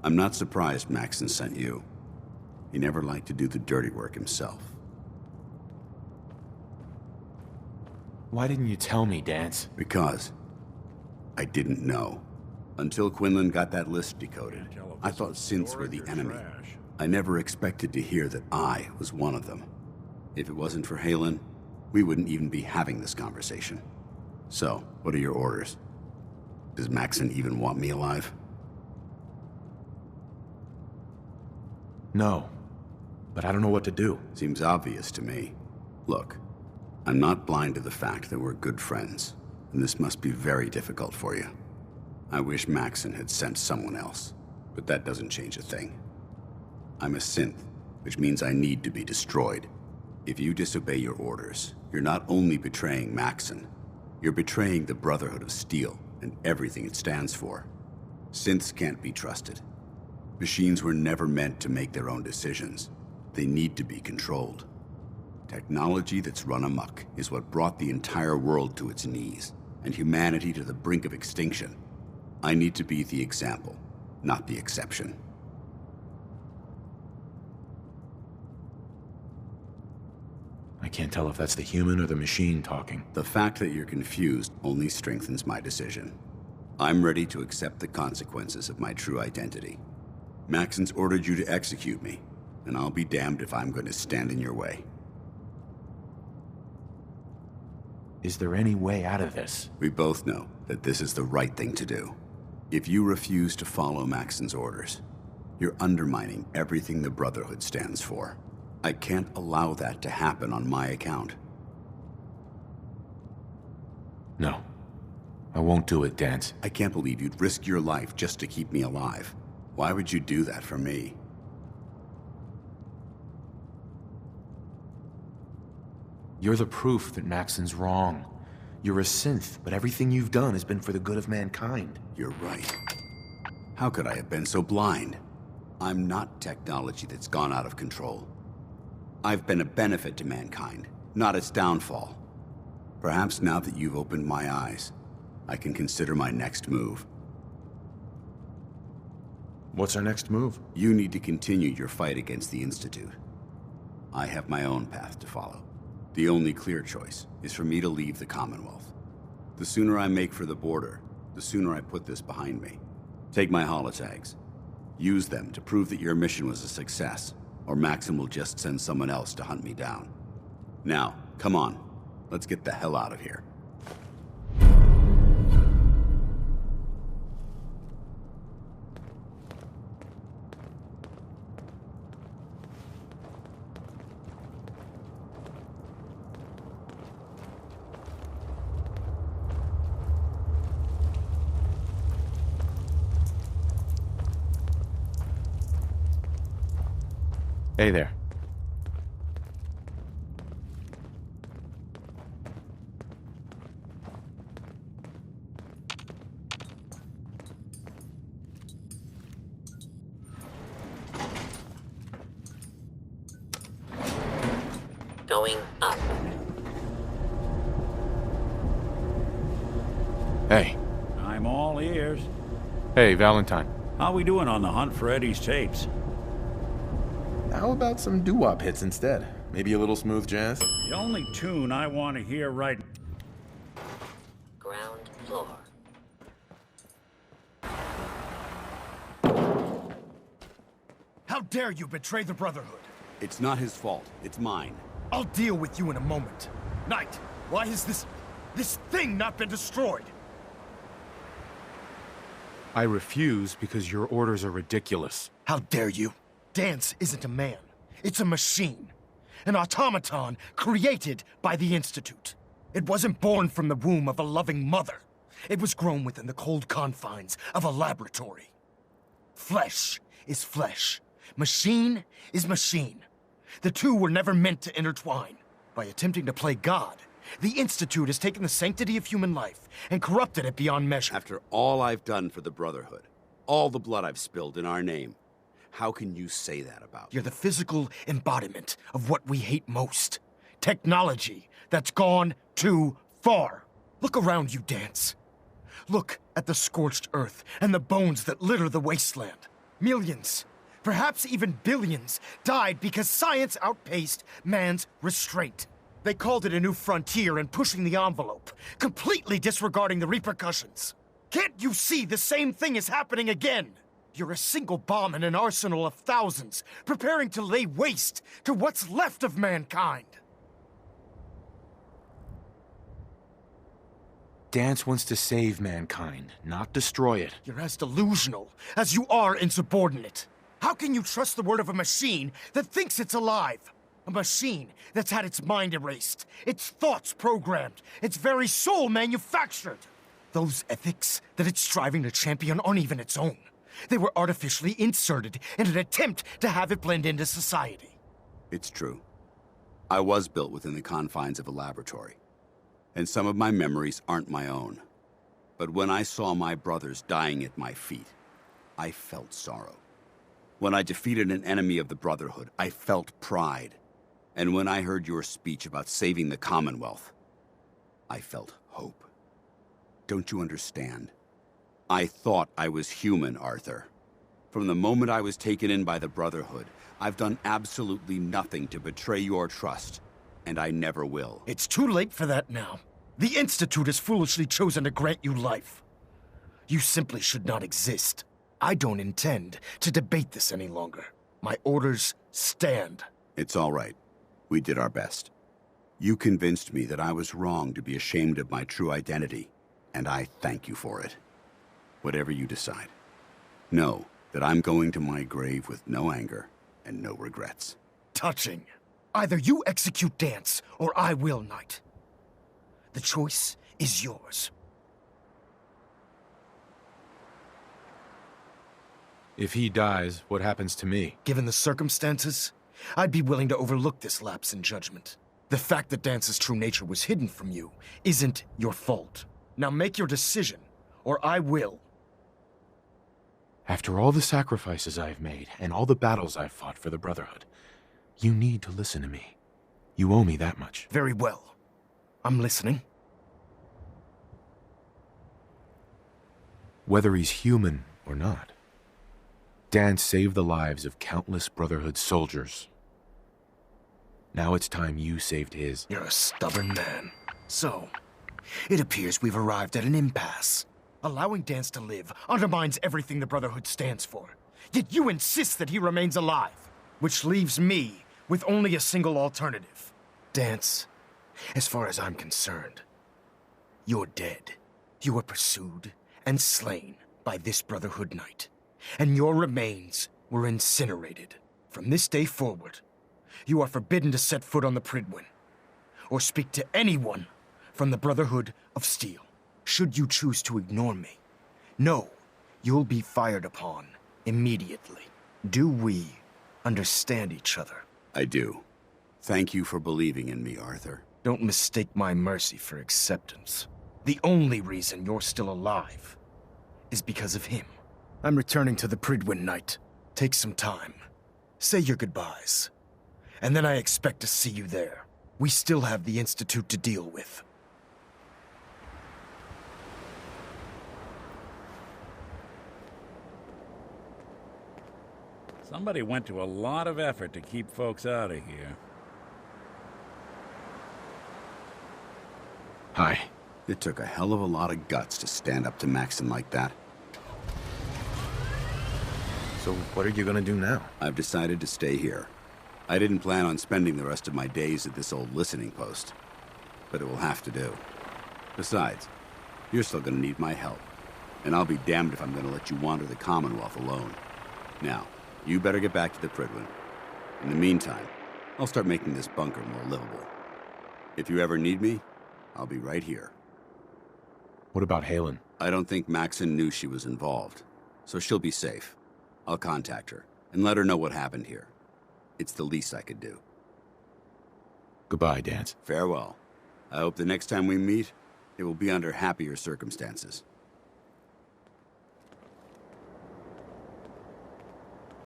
I'm not surprised Maxson sent you. He never liked to do the dirty work himself. Why didn't you tell me, Danse? Because I didn't know. Until Quinlan got that list decoded, I thought synths were the enemy. I never expected to hear that I was one of them. If it wasn't for Haylen, we wouldn't even be having this conversation. So, what are your orders? Does Maxson even want me alive? No, but I don't know what to do. Seems obvious to me. Look, I'm not blind to the fact that we're good friends, and this must be very difficult for you. I wish Maxson had sent someone else, but that doesn't change a thing. I'm a synth, which means I need to be destroyed. If you disobey your orders, you're not only betraying Maxson, you're betraying the Brotherhood of Steel and everything it stands for. Synths can't be trusted. Machines were never meant to make their own decisions. They need to be controlled. Technology that's run amok is what brought the entire world to its knees, and humanity to the brink of extinction. I need to be the example, not the exception. I can't tell if that's the human or the machine talking. The fact that you're confused only strengthens my decision. I'm ready to accept the consequences of my true identity. Maxson's ordered you to execute me, and I'll be damned if I'm going to stand in your way. Is there any way out of this? We both know that this is the right thing to do. If you refuse to follow Maxson's orders, you're undermining everything the Brotherhood stands for. I can't allow that to happen on my account. No. I won't do it, Danse. I can't believe you'd risk your life just to keep me alive. Why would you do that for me? You're the proof that Maxson's wrong. You're a synth, but everything you've done has been for the good of mankind. You're right. How could I have been so blind? I'm not technology that's gone out of control. I've been a benefit to mankind, not its downfall. Perhaps now that you've opened my eyes, I can consider my next move. What's our next move? You need to continue your fight against the Institute. I have my own path to follow. The only clear choice is for me to leave the Commonwealth. The sooner I make for the border, the sooner I put this behind me. Take my holotags. Use them to prove that your mission was a success, or Maxson will just send someone else to hunt me down. Now, come on. Let's get the hell out of here. Hey there. Going up. Hey. I'm all ears. Hey, Valentine. How we doing on the hunt for Eddie's tapes? How about some doo-wop hits instead? Maybe a little smooth jazz? The only tune I want to hear right... Ground floor. How dare you betray the Brotherhood? It's not his fault. It's mine. I'll deal with you in a moment. Knight, why has this thing not been destroyed? I refuse because your orders are ridiculous. How dare you? Danse isn't a man. It's a machine. An automaton created by the Institute. It wasn't born from the womb of a loving mother. It was grown within the cold confines of a laboratory. Flesh is flesh. Machine is machine. The two were never meant to intertwine. By attempting to play God, the Institute has taken the sanctity of human life and corrupted it beyond measure. After all I've done for the Brotherhood, all the blood I've spilled in our name, how can you say that about me? You're the physical embodiment of what we hate most. Technology that's gone too far. Look around you, Danse. Look at the scorched earth and the bones that litter the wasteland. Millions, perhaps even billions, died because science outpaced man's restraint. They called it a new frontier and pushing the envelope, completely disregarding the repercussions. Can't you see the same thing is happening again? You're a single bomb in an arsenal of thousands, preparing to lay waste to what's left of mankind. Danse wants to save mankind, not destroy it. You're as delusional as you are insubordinate. How can you trust the word of a machine that thinks it's alive? A machine that's had its mind erased, its thoughts programmed, its very soul manufactured. Those ethics that it's striving to champion aren't even its own. They were artificially inserted in an attempt to have it blend into society. It's true. I was built within the confines of a laboratory, and some of my memories aren't my own. But when I saw my brothers dying at my feet, I felt sorrow. When I defeated an enemy of the Brotherhood, I felt pride. And when I heard your speech about saving the Commonwealth, I felt hope. Don't you understand? I thought I was human, Arthur. From the moment I was taken in by the Brotherhood, I've done absolutely nothing to betray your trust, and I never will. It's too late for that now. The Institute has foolishly chosen to grant you life. You simply should not exist. I don't intend to debate this any longer. My orders stand. It's all right. We did our best. You convinced me that I was wrong to be ashamed of my true identity, and I thank you for it. Whatever you decide, know that I'm going to my grave with no anger and no regrets. Touching. Either you execute Danse, or I will, Knight. The choice is yours. If he dies, what happens to me? Given the circumstances, I'd be willing to overlook this lapse in judgment. The fact that Dance's true nature was hidden from you isn't your fault. Now make your decision, or I will. After all the sacrifices I've made, and all the battles I've fought for the Brotherhood, you need to listen to me. You owe me that much. Very well. I'm listening. Whether he's human or not, Danse saved the lives of countless Brotherhood soldiers. Now it's time you saved his. You're a stubborn man. So, it appears we've arrived at an impasse. Allowing Danse to live undermines everything the Brotherhood stands for. Yet you insist that he remains alive, which leaves me with only a single alternative. Danse, as far as I'm concerned, you're dead. You were pursued and slain by this Brotherhood Knight, and your remains were incinerated. From this day forward, you are forbidden to set foot on the Prydwen, or speak to anyone from the Brotherhood of Steel. Should you choose to ignore me, know you'll be fired upon immediately. Do we understand each other? I do. Thank you for believing in me, Arthur. Don't mistake my mercy for acceptance. The only reason you're still alive is because of him. I'm returning to the Prydwen, Knight. Take some time. Say your goodbyes. And then I expect to see you there. We still have the Institute to deal with. Somebody went to a lot of effort to keep folks out of here. Hi. It took a hell of a lot of guts to stand up to Maxon like that. So what are you gonna do now? I've decided to stay here. I didn't plan on spending the rest of my days at this old listening post, but it will have to do. Besides, you're still gonna need my help, and I'll be damned if I'm gonna let you wander the Commonwealth alone. Now, you better get back to the Prydwen. In the meantime, I'll start making this bunker more livable. If you ever need me, I'll be right here. What about Haylen? I don't think Maxon knew she was involved, so she'll be safe. I'll contact her and let her know what happened here. It's the least I could do. Goodbye, Danse. Farewell. I hope the next time we meet, it will be under happier circumstances.